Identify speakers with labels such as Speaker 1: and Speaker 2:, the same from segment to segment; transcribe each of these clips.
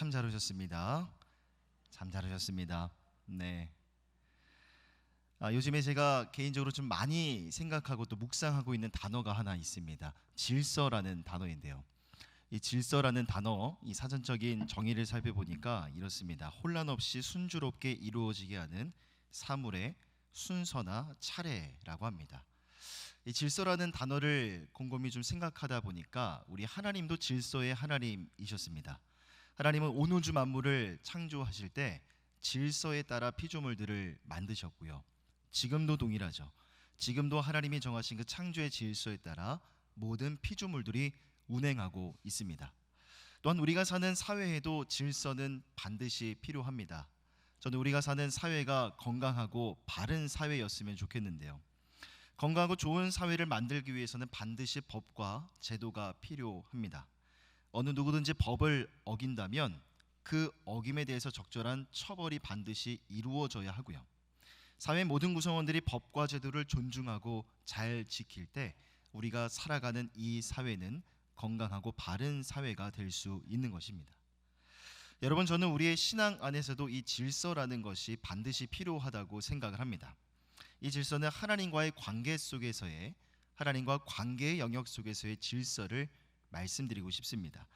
Speaker 1: 참 잘하셨습니다. 참 잘하셨습니다. 네. 요즘에 제가 개인적으로 좀 많이 생각하고 또 묵상하고 있는 단어가 하나 있습니다. 질서라는 단어인데요. 이 질서라는 단어, 이 사전적인 정의를 살펴보니까 이렇습니다. 혼란 없이 순조롭게 이루어지게 하는 사물의 순서나 차례라고 합니다. 이 질서라는 단어를 곰곰이 좀 생각하다 보니까 우리 하나님도 질서의 하나님이셨습니다. 하나님은 온 우주 만물을 창조하실 때 질서에 따라 피조물들을 만드셨고요. 지금도 동일하죠. 지금도 하나님이 정하신 그 창조의 질서에 따라 모든 피조물들이 운행하고 있습니다. 또한 우리가 사는 사회에도 질서는 반드시 필요합니다. 저는 우리가 사는 사회가 건강하고 바른 사회였으면 좋겠는데요. 건강하고 좋은 사회를 만들기 위해서는 반드시 법과 제도가 필요합니다. 어느 누구든지 법을 어긴다면 그 어김에 대해서 적절한 처벌이 반드시 이루어져야 하고요. 사회 모든 구성원들이 법과 제도를 존중하고 잘 지킬 때 우리가 살아가는 이 사회는 건강하고 바른 사회가 될 수 있는 것입니다. 여러분, 저는 우리의 신앙 안에서도 이 질서라는 것이 반드시 필요하다고 생각을 합니다. 이 질서는 하나님과의 관계 속에서의, 하나님과 관계의 영역 속에서의 질서를 말씀드리고 싶습니다.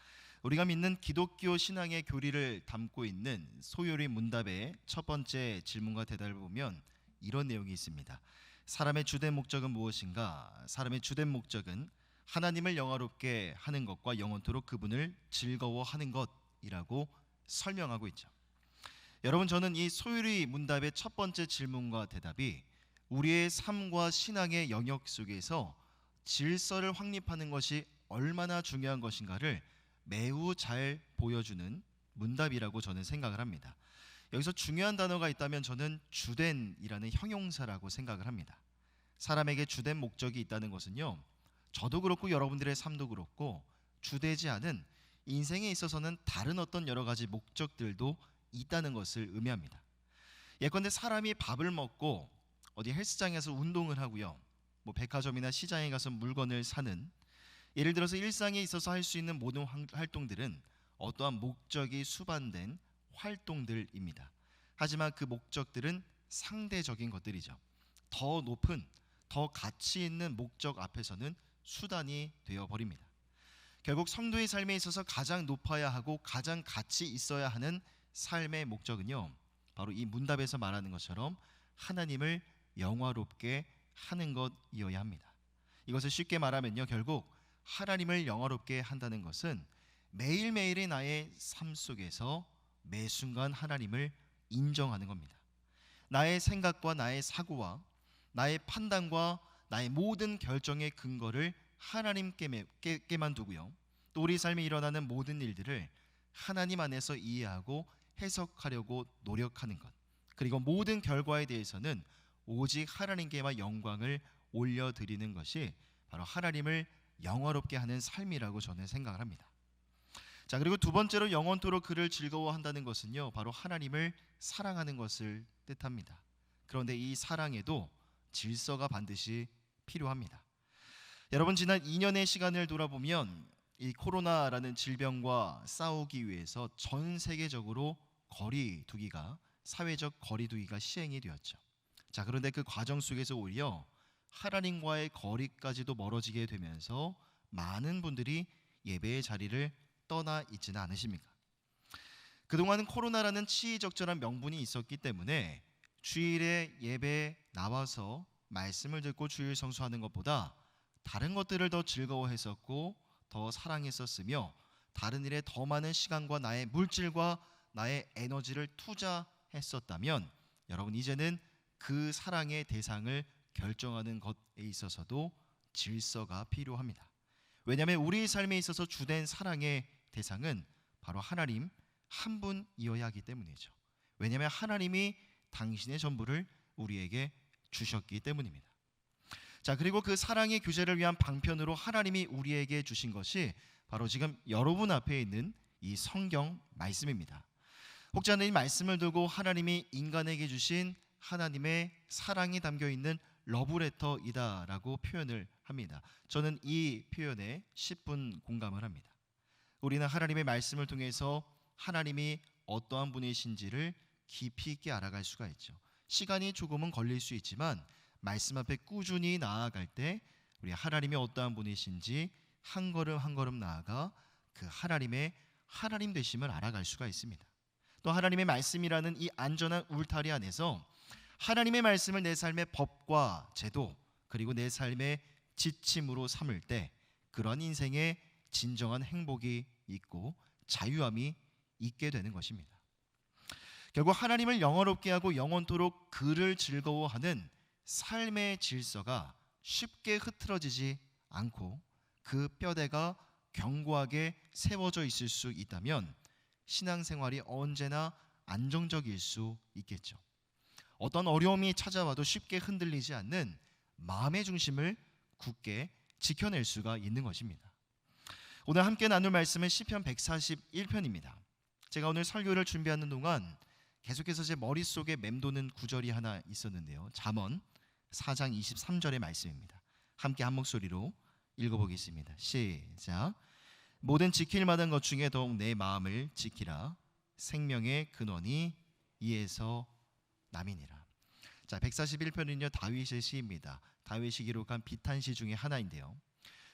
Speaker 1: 우리가 믿는 기독교 신앙의 교리를 담고 있는 소요리 문답의 첫 번째 질문과 대답을 보면 이런 내용이 있습니다. 사람의 주된 목적은 무엇인가? 사람의 주된 목적은 하나님을 영화롭게 하는 것과 영원토록 그분을 즐거워하는 것이라고 설명하고 있죠. 여러분, 저는 이 소요리 문답의 첫 번째 질문과 대답이 우리의 삶과 신앙의 영역 속에서 질서를 확립하는 것이 얼마나 중요한 것인가를 매우 잘 보여주는 문답이라고 저는 생각을 합니다. 여기서 중요한 단어가 있다면 저는 주된이라는 형용사라고 생각을 합니다. 사람에게 주된 목적이 있다는 것은요, 저도 그렇고 여러분들의 삶도 그렇고 주되지 않은 인생에 있어서는 다른 어떤 여러 가지 목적들도 있다는 것을 의미합니다. 예컨대 사람이 밥을 먹고 어디 헬스장에서 운동을 하고요, 백화점이나 시장에 가서 물건을 사는, 예를 들어서 일상에 있어서 할 수 있는 모든 활동들은 어떠한 목적이 수반된 활동들입니다. 하지만 그 목적들은 상대적인 것들이죠. 더 높은, 더 가치 있는 목적 앞에서는 수단이 되어버립니다. 결국 성도의 삶에 있어서 가장 높아야 하고 가장 가치 있어야 하는 삶의 목적은요, 바로 이 문답에서 말하는 것처럼 하나님을 영화롭게 하는 것이어야 합니다. 이것을 쉽게 말하면요, 결국 하나님을 영화롭게 한다는 것은 매일매일의 나의 삶 속에서 매 순간 하나님을 인정하는 겁니다. 나의 생각과 나의 사고와 나의 판단과 나의 모든 결정의 근거를 하나님께만 두고요, 또 우리 삶에 일어나는 모든 일들을 하나님 안에서 이해하고 해석하려고 노력하는 것, 그리고 모든 결과에 대해서는 오직 하나님께만 영광을 올려드리는 것이 바로 하나님을 영화롭게 하는 삶이라고 저는 생각을 합니다. 자, 그리고 두 번째로 영원토록 그를 즐거워한다는 것은요, 바로 하나님을 사랑하는 것을 뜻합니다. 그런데 이 사랑에도 질서가 반드시 필요합니다. 여러분, 지난 2년의 시간을 돌아보면 이 코로나라는 질병과 싸우기 위해서 전 세계적으로 거리두기가, 사회적 거리두기가 시행이 되었죠. 자, 그런데 그 과정 속에서 오히려 하나님과의 거리까지도 멀어지게 되면서 많은 분들이 예배의 자리를 떠나 있지는 않으십니까? 그동안은 코로나라는 치의적절한 명분이 있었기 때문에 주일에 예배에 나와서 말씀을 듣고 주일 성수하는 것보다 다른 것들을 더 즐거워했었고 더 사랑했었으며 다른 일에 더 많은 시간과 나의 물질과 나의 에너지를 투자했었다면, 여러분, 이제는 그 사랑의 대상을 결정하는 것에 있어서도 질서가 필요합니다. 왜냐하면 우리 삶에 있어서 주된 사랑의 대상은 바로 하나님 한 분이어야 하기 때문이죠. 왜냐하면 하나님이 당신의 전부를 우리에게 주셨기 때문입니다. 자, 그리고 그 사랑의 교제를 위한 방편으로 하나님이 우리에게 주신 것이 바로 지금 여러분 앞에 있는 이 성경 말씀입니다. 혹자는 이 말씀을 두고 하나님이 인간에게 주신 하나님의 사랑이 담겨있는 러브레터이다라고 표현을 합니다. 저는 이 표현에 10분 공감을 합니다. 우리는 하나님의 말씀을 통해서 하나님이 어떠한 분이신지를 깊이 있게 알아갈 수가 있죠. 시간이 조금은 걸릴 수 있지만 말씀 앞에 꾸준히 나아갈 때 우리 하나님이 어떠한 분이신지 한 걸음 한 걸음 나아가 그 하나님의 하나님 되심을 알아갈 수가 있습니다. 또 하나님의 말씀이라는 이 안전한 울타리 안에서 하나님의 말씀을 내 삶의 법과 제도 그리고 내 삶의 지침으로 삼을 때 그런 인생에 진정한 행복이 있고 자유함이 있게 되는 것입니다. 결국 하나님을 영화롭게 하고 영원토록 그를 즐거워하는 삶의 질서가 쉽게 흐트러지지 않고 그 뼈대가 견고하게 세워져 있을 수 있다면 신앙생활이 언제나 안정적일 수 있겠죠. 어떤 어려움이 찾아와도 쉽게 흔들리지 않는 마음의 중심을 굳게 지켜낼 수가 있는 것입니다. 오늘 함께 나눌 말씀은 시편 141편입니다. 제가 오늘 설교를 준비하는 동안 계속해서 제 머릿속에 맴도는 구절이 하나 있었는데요. 잠언 4장 23절의 말씀입니다. 함께 한 목소리로 읽어보겠습니다. 시작. 모든 지킬 만한 것 중에 더욱 내 마음을 지키라. 생명의 근원이 이에서 남이니라. 자, 141편은요 다윗의 시입니다. 다윗이 기록한 비탄시 중에 하나인데요.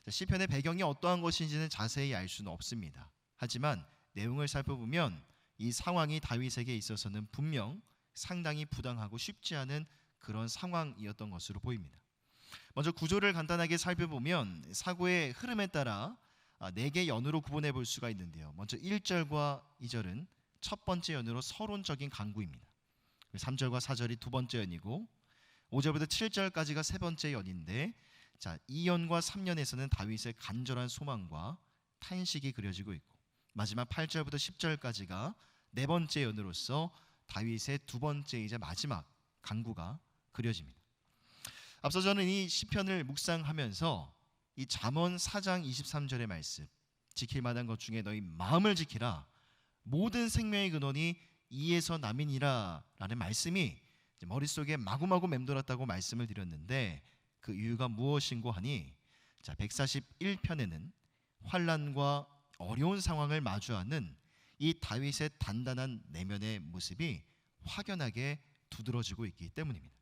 Speaker 1: 자, 시편의 배경이 어떠한 것인지는 자세히 알 수는 없습니다. 하지만 내용을 살펴보면 이 상황이 다윗에게 있어서는 분명 상당히 부당하고 쉽지 않은 그런 상황이었던 것으로 보입니다. 먼저 구조를 간단하게 살펴보면 사고의 흐름에 따라 4개 연으로 구분해 볼 수가 있는데요. 먼저 1절과 2절은 첫 번째 연으로 서론적인 간구입니다. 3절과 4절이 두 번째 연이고 5절부터 7절까지가 세 번째 연인데, 자, 2연과 3연에서는 다윗의 간절한 소망과 탄식이 그려지고 있고 마지막 8절부터 10절까지가 네 번째 연으로서 다윗의 두 번째이자 마지막 간구가 그려집니다. 앞서 저는 이 시편을 묵상하면서 이 잠언 4장 23절의 말씀, 지킬 만한 것 중에 너희 마음을 지키라. 모든 생명의 근원이 이에서 남이니라 라는 말씀이 머릿속에 마구마구 맴돌았다고 말씀을 드렸는데, 그 이유가 무엇인고 하니, 자, 141편에는 환난과 어려운 상황을 마주하는 이 다윗의 단단한 내면의 모습이 확연하게 두드러지고 있기 때문입니다.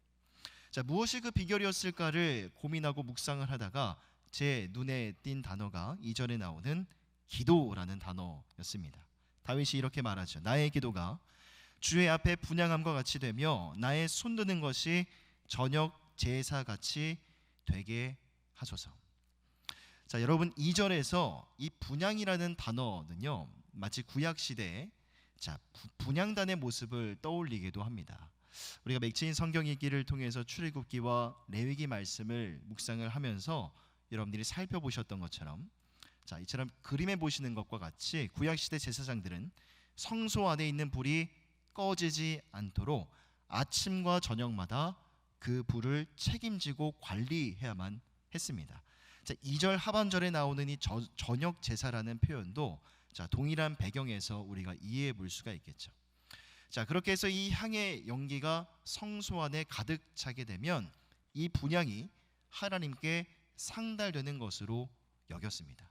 Speaker 1: 자, 무엇이 그 비결이었을까를 고민하고 묵상을 하다가 제 눈에 띈 단어가 2절에 나오는 기도라는 단어였습니다. 다윗이 이렇게 말하죠. 나의 기도가 주의 앞에 분향함과 같이 되며 나의 손드는 것이 저녁 제사같이 되게 하소서. 자, 여러분, 2절에서 이 분향이라는 단어는요 마치 구약시대에 분향단의 모습을 떠올리기도 합니다. 우리가 맥체인 성경 읽기를 통해서 출애굽기와 레위기 말씀을 묵상을 하면서 여러분들이 살펴보셨던 것처럼, 자, 이처럼 그림에 보시는 것과 같이 구약시대 제사장들은 성소 안에 있는 불이 꺼지지 않도록 아침과 저녁마다 그 불을 책임지고 관리해야만 했습니다. 자, 2절 하반절에 나오는 이 저녁 제사라는 표현도 동일한 배경에서 우리가 이해해 볼 수가 있겠죠. 자, 그렇게 해서 이 향의 연기가 성소 안에 가득 차게 되면 이 분향이 하나님께 상달되는 것으로 여겼습니다.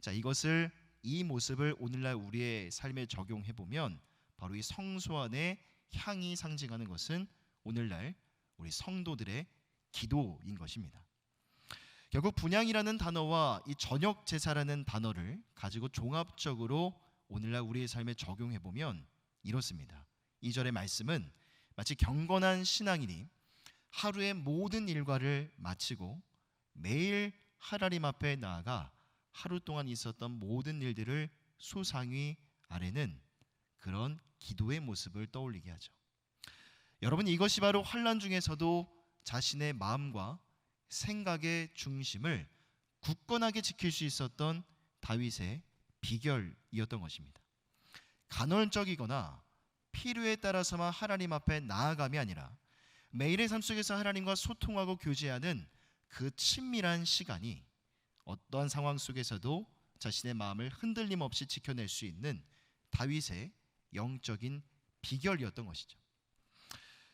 Speaker 1: 자, 이 모습을 오늘날 우리의 삶에 적용해 보면 바로 이 성소 안에 향이 상징하는 것은 오늘날 우리 성도들의 기도인 것입니다. 결국 분향이라는 단어와 이 저녁 제사라는 단어를 가지고 종합적으로 오늘날 우리의 삶에 적용해 보면 이렇습니다. 2절의 말씀은 마치 경건한 신앙인이 하루의 모든 일과를 마치고 매일 하나님 앞에 나아가 하루 동안 있었던 모든 일들을 소상히 아뢰는 그런 기도의 모습을 떠올리게 하죠. 여러분, 이것이 바로 환난 중에서도 자신의 마음과 생각의 중심을 굳건하게 지킬 수 있었던 다윗의 비결이었던 것입니다. 간헐적이거나 필요에 따라서만 하나님 앞에 나아감이 아니라 매일의 삶 속에서 하나님과 소통하고 교제하는 그 친밀한 시간이 어떠한 상황 속에서도 자신의 마음을 흔들림 없이 지켜낼 수 있는 다윗의 영적인 비결이었던 것이죠.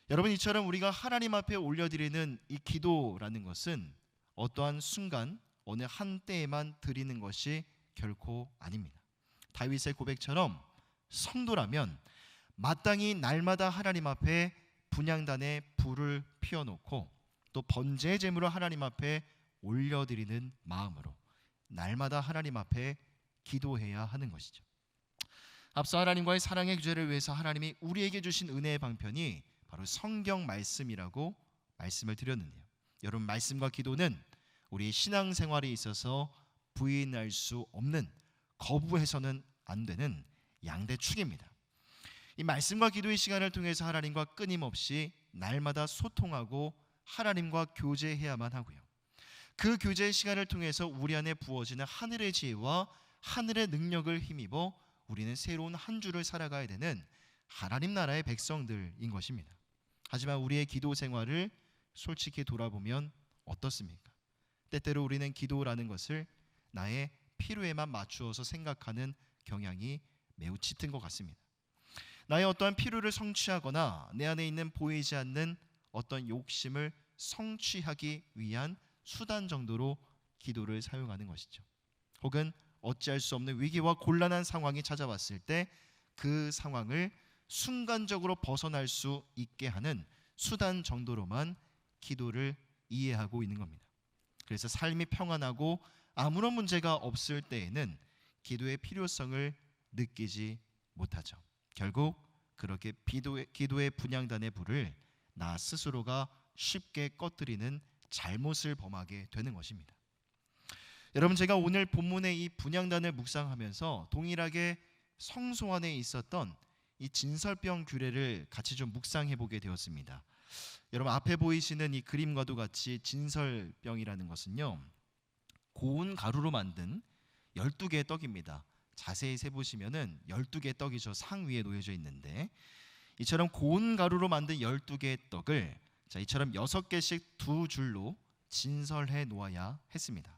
Speaker 1: 여러분, 이처럼 우리가 하나님 앞에 올려드리는 이 기도라는 것은 어떠한 순간 어느 한때에만 드리는 것이 결코 아닙니다. 다윗의 고백처럼 성도라면 마땅히 날마다 하나님 앞에 분향단에 불을 피워놓고 또 번제의 제물을 하나님 앞에 올려드리는 마음으로 날마다 하나님 앞에 기도해야 하는 것이죠. 앞서 하나님과의 사랑의 교제를 위해서 하나님이 우리에게 주신 은혜의 방편이 바로 성경 말씀이라고 말씀을 드렸는데요. 여러분, 말씀과 기도는 우리 신앙생활에 있어서 부인할 수 없는, 거부해서는 안 되는 양대축입니다. 이 말씀과 기도의 시간을 통해서 하나님과 끊임없이 날마다 소통하고 하나님과 교제해야만 하고요. 그 교제의 시간을 통해서 우리 안에 부어지는 하늘의 지혜와 하늘의 능력을 힘입어 우리는 새로운 한 주를 살아가야 되는 하나님 나라의 백성들인 것입니다. 하지만 우리의 기도 생활을 솔직히 돌아보면 어떻습니까? 때때로 우리는 기도라는 것을 나의 필요에만 맞추어서 생각하는 경향이 매우 짙은 것 같습니다. 나의 어떠한 필요를 성취하거나 내 안에 있는 보이지 않는 어떤 욕심을 성취하기 위한 수단 정도로 기도를 사용하는 것이죠. 혹은 어찌할 수 없는 위기와 곤란한 상황이 찾아왔을 때 그 상황을 순간적으로 벗어날 수 있게 하는 수단 정도로만 기도를 이해하고 있는 겁니다. 그래서 삶이 평안하고 아무런 문제가 없을 때에는 기도의 필요성을 느끼지 못하죠. 결국 그렇게 기도의 분향단의 불을 나 스스로가 쉽게 꺼뜨리는 잘못을 범하게 되는 것입니다. 여러분, 제가 오늘 본문의 이 분향단을 묵상하면서 동일하게 성소 안에 있었던 이 진설병 규례를 같이 좀 묵상해 보게 되었습니다. 여러분, 앞에 보이시는 이 그림과도 같이 진설병이라는 것은요, 고운 가루로 만든 12개의 떡입니다. 자세히 세보시면은 12개의 떡이 저 상 위에 놓여져 있는데, 이처럼 고운 가루로 만든 12개의 떡을 이처럼 6개씩 두 줄로 진설해 놓아야 했습니다.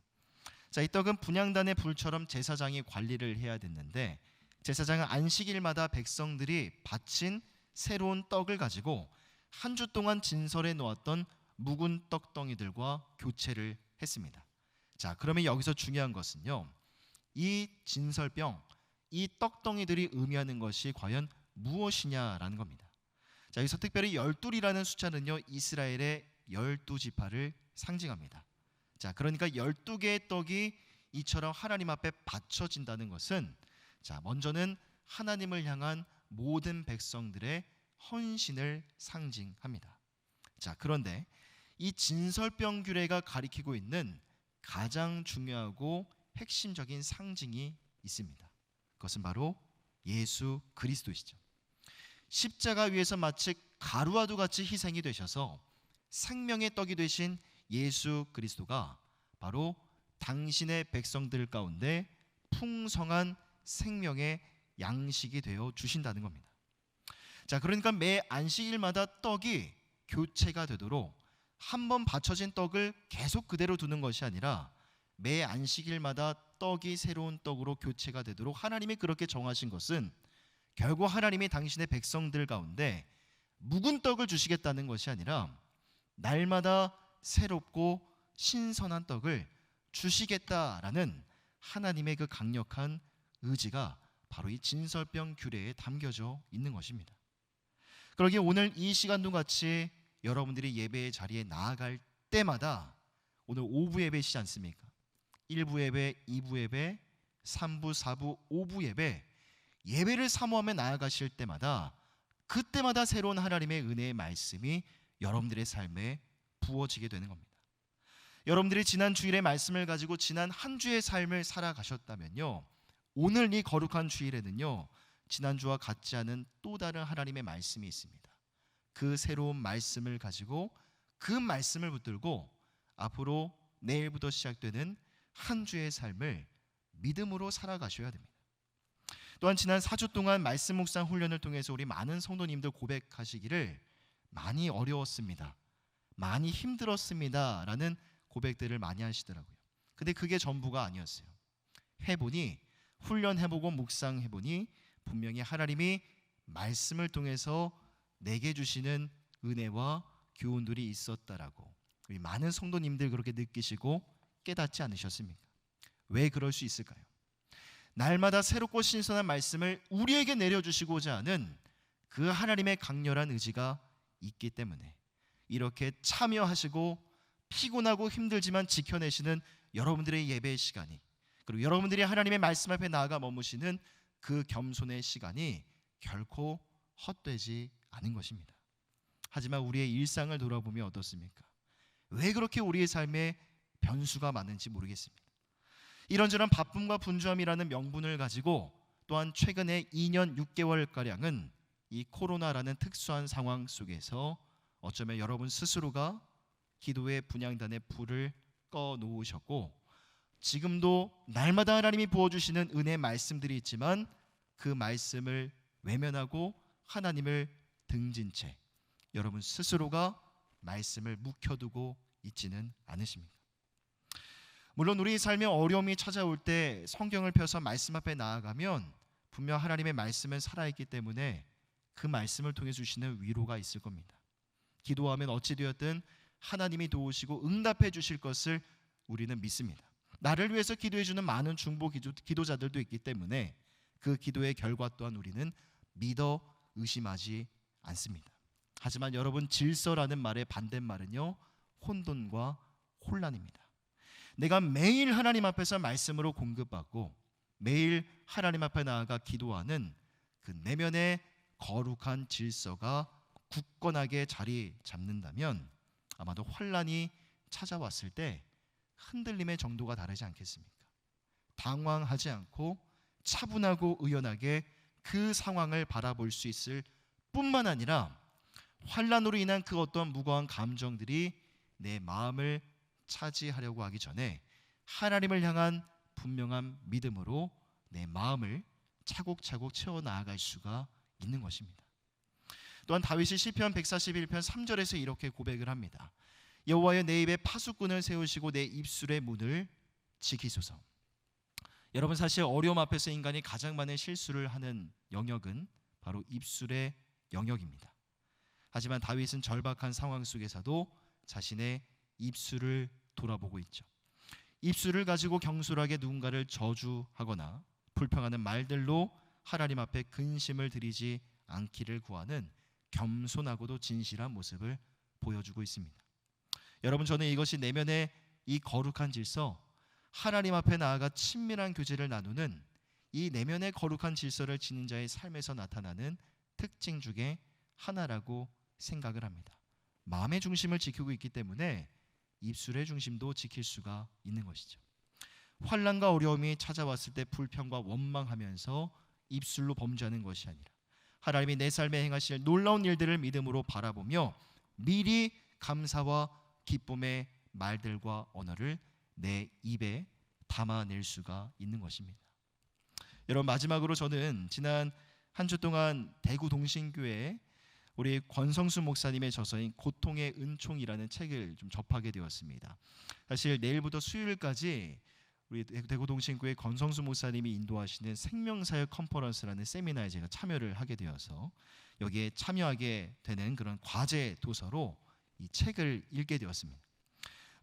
Speaker 1: 이 떡은 분향단의 불처럼 제사장이 관리를 해야 됐는데, 제사장은 안식일마다 백성들이 바친 새로운 떡을 가지고 한 주 동안 진설해 놓았던 묵은 떡덩이들과 교체를 했습니다. 그러면 여기서 중요한 것은요, 이 진설병, 이 떡덩이들이 의미하는 것이 과연 무엇이냐라는 겁니다. 여기서 특별히 12이라는 숫자는요, 이스라엘의 12지파를 상징합니다. 그러니까 12개의 떡이 이처럼 하나님 앞에 바쳐진다는 것은 먼저는 하나님을 향한 모든 백성들의 헌신을 상징합니다. 그런데 이 진설병 규례가 가리키고 있는 가장 중요하고 핵심적인 상징이 있습니다. 그것은 바로 예수 그리스도시죠. 십자가 위에서 마치 가루와도 같이 희생이 되셔서 생명의 떡이 되신 예수 그리스도가 바로 당신의 백성들 가운데 풍성한 생명의 양식이 되어 주신다는 겁니다. 그러니까 매 안식일마다 떡이 교체가 되도록 한 번 바쳐진 떡을 계속 그대로 두는 것이 아니라 매 안식일마다 떡이 새로운 떡으로 교체가 되도록 하나님이 그렇게 정하신 것은 결국 하나님이 당신의 백성들 가운데 묵은 떡을 주시겠다는 것이 아니라 날마다 새롭고 신선한 떡을 주시겠다라는 하나님의 그 강력한 의지가 바로 이 진설병 규례에 담겨져 있는 것입니다. 그러기에 오늘 이 시간도 같이 여러분들이 예배의 자리에 나아갈 때마다, 오늘 오부 예배시지 않습니까? 1부 예배, 2부 예배, 3부, 4부, 5부 예배, 예배를 사모하며 나아가실 때마다 그때마다 새로운 하나님의 은혜의 말씀이 여러분들의 삶에 부어지게 되는 겁니다. 여러분들이 지난 주일의 말씀을 가지고 지난 한 주의 삶을 살아가셨다면요, 오늘 이 거룩한 주일에는요, 지난주와 같지 않은 또 다른 하나님의 말씀이 있습니다. 그 새로운 말씀을 가지고 그 말씀을 붙들고 앞으로 내일부터 시작되는 한 주의 삶을 믿음으로 살아가셔야 됩니다. 또한 지난 4주 동안 말씀 묵상 훈련을 통해서 우리 많은 성도님들 고백하시기를 많이 어려웠습니다, 많이 힘들었습니다 라는 고백들을 많이 하시더라고요. 근데 그게 전부가 아니었어요. 해보니, 훈련해보고 묵상해보니 분명히 하나님이 말씀을 통해서 내게 주시는 은혜와 교훈들이 있었다라고 우리 많은 성도님들 그렇게 느끼시고 깨닫지 않으셨습니까? 왜 그럴 수 있을까요? 날마다 새롭고 신선한 말씀을 우리에게 내려주시고자 하는 그 하나님의 강렬한 의지가 있기 때문에 이렇게 참여하시고 피곤하고 힘들지만 지켜내시는 여러분들의 예배의 시간이, 그리고 여러분들이 하나님의 말씀 앞에 나아가 머무시는 그 겸손의 시간이 결코 헛되지 않은 것입니다. 하지만 우리의 일상을 돌아보면 어떻습니까? 왜 그렇게 우리의 삶에 변수가 많은지 모르겠습니다. 이런저런 바쁨과 분주함이라는 명분을 가지고 또한 최근에 2년 6개월가량은 이 코로나라는 특수한 상황 속에서 어쩌면 여러분 스스로가 기도의 분향단의 불을 꺼 놓으셨고, 지금도 날마다 하나님이 부어주시는 은혜의 말씀들이 있지만 그 말씀을 외면하고 하나님을 등진 채 여러분 스스로가 말씀을 묵혀두고 있지는 않으십니까? 물론 우리 삶에 어려움이 찾아올 때 성경을 펴서 말씀 앞에 나아가면 분명 하나님의 말씀은 살아있기 때문에 그 말씀을 통해 주시는 위로가 있을 겁니다. 기도하면 어찌되었든 하나님이 도우시고 응답해 주실 것을 우리는 믿습니다. 나를 위해서 기도해 주는 많은 중보 기도자들도 있기 때문에 그 기도의 결과 또한 우리는 믿어 의심하지 않습니다. 하지만 여러분, 질서라는 말의 반대말은요, 혼돈과 혼란입니다. 내가 매일 하나님 앞에서 말씀으로 공급받고 매일 하나님 앞에 나아가 기도하는 그 내면의 거룩한 질서가 굳건하게 자리 잡는다면 아마도 환란이 찾아왔을 때 흔들림의 정도가 다르지 않겠습니까? 당황하지 않고 차분하고 의연하게 그 상황을 바라볼 수 있을 뿐만 아니라 환란으로 인한 그 어떤 무거운 감정들이 내 마음을 차지하려고 하기 전에 하나님을 향한 분명한 믿음으로 내 마음을 차곡차곡 채워 나아갈 수가 있는 것입니다. 또한 다윗이 시편 141편 3절에서 이렇게 고백을 합니다. 여호와여, 내 입에 파수꾼을 세우시고 내 입술의 문을 지키소서. 여러분, 사실 어려움 앞에서 인간이 가장 많은 실수를 하는 영역은 바로 입술의 영역입니다. 하지만 다윗은 절박한 상황 속에서도 자신의 입술을 돌아보고 있죠. 입술을 가지고 경솔하게 누군가를 저주하거나 불평하는 말들로 하나님 앞에 근심을 드리지 않기를 구하는 겸손하고도 진실한 모습을 보여주고 있습니다. 여러분, 저는 이것이 내면의 이 거룩한 질서, 하나님 앞에 나아가 친밀한 교제를 나누는 이 내면의 거룩한 질서를 지닌 자의 삶에서 나타나는 특징 중에 하나라고 생각을 합니다. 마음의 중심을 지키고 있기 때문에 입술의 중심도 지킬 수가 있는 것이죠. 환난과 어려움이 찾아왔을 때 불평과 원망하면서 입술로 범죄하는 것이 아니라 하나님이 내 삶에 행하실 놀라운 일들을 믿음으로 바라보며 미리 감사와 기쁨의 말들과 언어를 내 입에 담아낼 수가 있는 것입니다. 여러분, 마지막으로 저는 지난 한 주 동안 대구 동신교회에 우리 권성수 목사님의 저서인 고통의 은총이라는 책을 좀 접하게 되었습니다. 사실 내일부터 수요일까지 우리 대구 동신교회 권성수 목사님이 인도하시는 생명사역 컨퍼런스라는 세미나에 제가 참여를 하게 되어서 여기에 참여하게 되는 그런 과제 도서로 이 책을 읽게 되었습니다.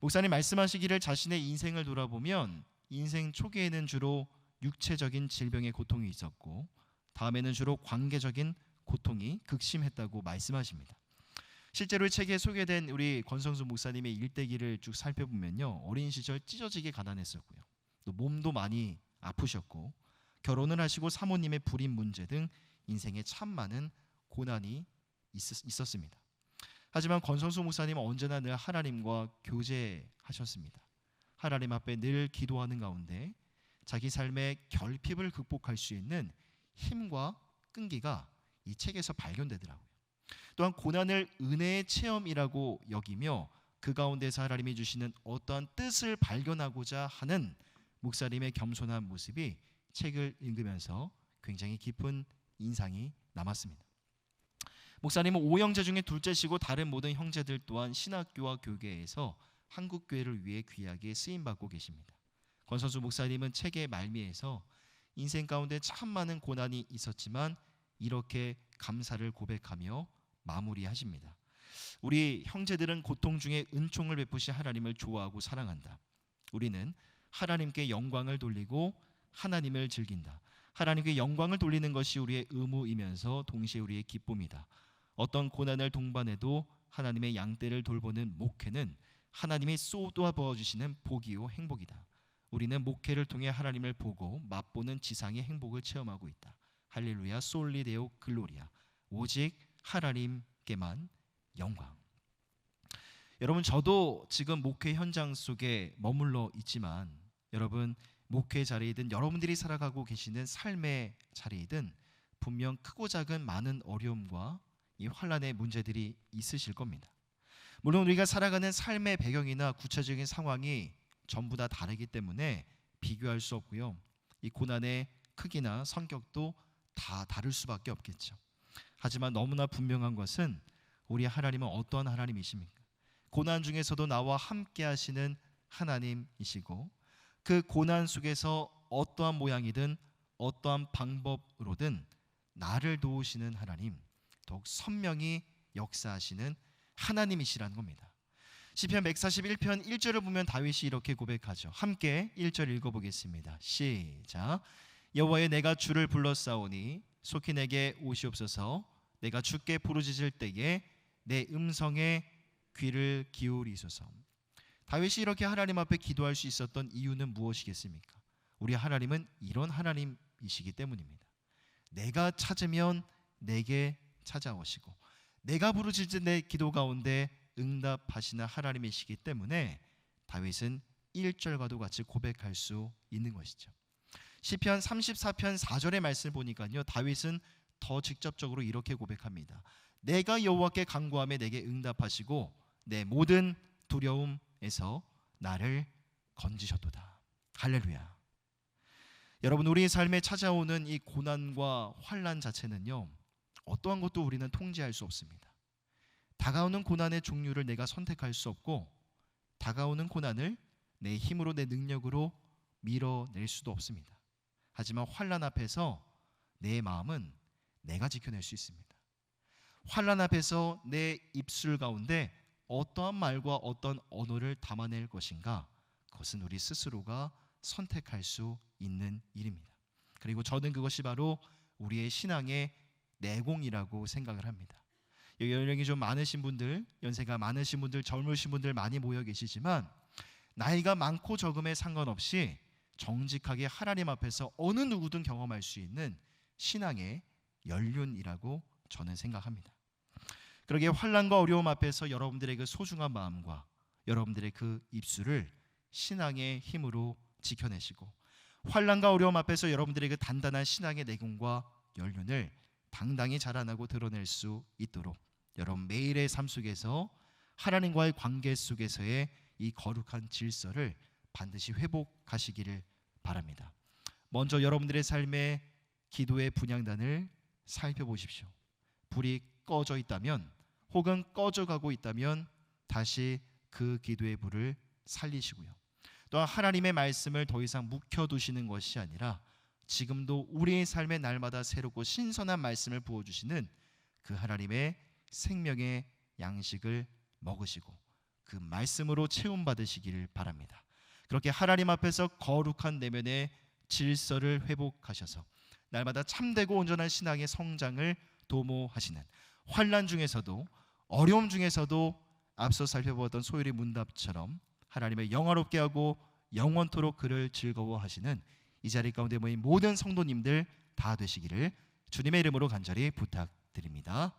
Speaker 1: 목사님 말씀하시기를 자신의 인생을 돌아보면 인생 초기에는 주로 육체적인 질병의 고통이 있었고 다음에는 주로 관계적인 고통이 극심했다고 말씀하십니다. 실제로 이 책에 소개된 우리 권성수 목사님의 일대기를 쭉 살펴보면요, 어린 시절 찢어지게 가난했었고요, 또 몸도 많이 아프셨고 결혼을 하시고 사모님의 불임 문제 등 인생에 참 많은 고난이 있었습니다. 하지만 권성수 목사님은 언제나 늘 하나님과 교제하셨습니다. 하나님 앞에 늘 기도하는 가운데 자기 삶의 결핍을 극복할 수 있는 힘과 끈기가 이 책에서 발견되더라고요. 또한 고난을 은혜의 체험이라고 여기며 그 가운데서 하나님이 주시는 어떠한 뜻을 발견하고자 하는 목사님의 겸손한 모습이 책을 읽으면서 굉장히 깊은 인상이 남았습니다. 목사님은 5형제 중에 둘째시고 다른 모든 형제들 또한 신학교와 교계에서 한국교회를 위해 귀하게 쓰임받고 계십니다. 권선수 목사님은 책의 말미에서 인생 가운데 참 많은 고난이 있었지만 이렇게 감사를 고백하며 마무리하십니다. 우리 형제들은 고통 중에 은총을 베푸신 하나님을 좋아하고 사랑한다. 우리는 하나님께 영광을 돌리고 하나님을 즐긴다. 하나님께 영광을 돌리는 것이 우리의 의무이면서 동시에 우리의 기쁨이다. 어떤 고난을 동반해도 하나님의 양떼를 돌보는 목회는 하나님이 쏟아 부어주시는 복이요 행복이다. 우리는 목회를 통해 하나님을 보고 맛보는 지상의 행복을 체험하고 있다. 할렐루야, 솔리 데오 글로리아. 오직 하나님께만 영광. 여러분, 저도 지금 목회 현장 속에 머물러 있지만 여러분, 목회 자리이든 여러분들이 살아가고 계시는 삶의 자리이든 분명 크고 작은 많은 어려움과 이 환난의 문제들이 있으실 겁니다. 물론 우리가 살아가는 삶의 배경이나 구체적인 상황이 전부 다 다르기 때문에 비교할 수 없고요. 이 고난의 크기나 성격도 다 다를 수밖에 없겠죠. 하지만 너무나 분명한 것은 우리 하나님은 어떠한 하나님이십니까? 고난 중에서도 나와 함께 하시는 하나님이시고 그 고난 속에서 어떠한 모양이든 어떠한 방법으로든 나를 도우시는 하나님, 더욱 선명히 역사하시는 하나님이시라는 겁니다. 시편 141편 1절을 보면 다윗이 이렇게 고백하죠. 함께 1절 읽어보겠습니다. 시작. 여호와여, 내가 주를 불렀사오니 속히 내게 오시옵소서. 내가 주께 부르짖을 때에 내 음성에 귀를 기울이소서. 다윗이 이렇게 하나님 앞에 기도할 수 있었던 이유는 무엇이겠습니까? 우리 하나님은 이런 하나님이시기 때문입니다. 내가 찾으면 내게 찾아오시고 내가 부르짖을 내 기도 가운데 응답하시는 하나님이시기 때문에 다윗은 1절과도 같이 고백할 수 있는 것이죠. 시편 34편 4절의 말씀을 보니까요, 다윗은 더 직접적으로 이렇게 고백합니다. 내가 여호와께 간구하며 내게 응답하시고 내 모든 두려움에서 나를 건지셨도다. 할렐루야. 여러분, 우리의 삶에 찾아오는 이 고난과 환난 자체는요, 어떠한 것도 우리는 통제할 수 없습니다. 다가오는 고난의 종류를 내가 선택할 수 없고 다가오는 고난을 내 힘으로 내 능력으로 밀어낼 수도 없습니다. 하지만 환난 앞에서 내 마음은 내가 지켜낼 수 있습니다. 환난 앞에서 내 입술 가운데 어떠한 말과 어떤 언어를 담아낼 것인가, 그것은 우리 스스로가 선택할 수 있는 일입니다. 그리고 저는 그것이 바로 우리의 신앙의 내공이라고 생각을 합니다. 여기 연령이 좀 많으신 분들, 연세가 많으신 분들, 젊으신 분들 많이 모여 계시지만 나이가 많고 적음에 상관없이 정직하게 하나님 앞에서 어느 누구든 경험할 수 있는 신앙의 연륜이라고 저는 생각합니다. 그러기에 환난과 어려움 앞에서 여러분들의 그 소중한 마음과 여러분들의 그 입술을 신앙의 힘으로 지켜내시고 환난과 어려움 앞에서 여러분들의 그 단단한 신앙의 내공과 연륜을 당당히 자라나고 드러낼 수 있도록 여러분 매일의 삶 속에서 하나님과의 관계 속에서의 이 거룩한 질서를 반드시 회복하시기를 바랍니다. 먼저 여러분들의 삶의 기도의 분향단을 살펴보십시오. 불이 꺼져 있다면 혹은 꺼져가고 있다면 다시 그 기도의 불을 살리시고요. 또한 하나님의 말씀을 더 이상 묵혀두시는 것이 아니라 지금도 우리의 삶에 날마다 새롭고 신선한 말씀을 부어주시는 그 하나님의 생명의 양식을 먹으시고 그 말씀으로 채움받으시기를 바랍니다. 그렇게 하나님 앞에서 거룩한 내면의 질서를 회복하셔서 날마다 참되고 온전한 신앙의 성장을 도모하시는, 환난 중에서도 어려움 중에서도 앞서 살펴보았던 소율의 문답처럼 하나님을 영화롭게 하고 영원토록 그를 즐거워하시는 이 자리 가운데 모인 모든 성도님들 다 되시기를 주님의 이름으로 간절히 부탁드립니다.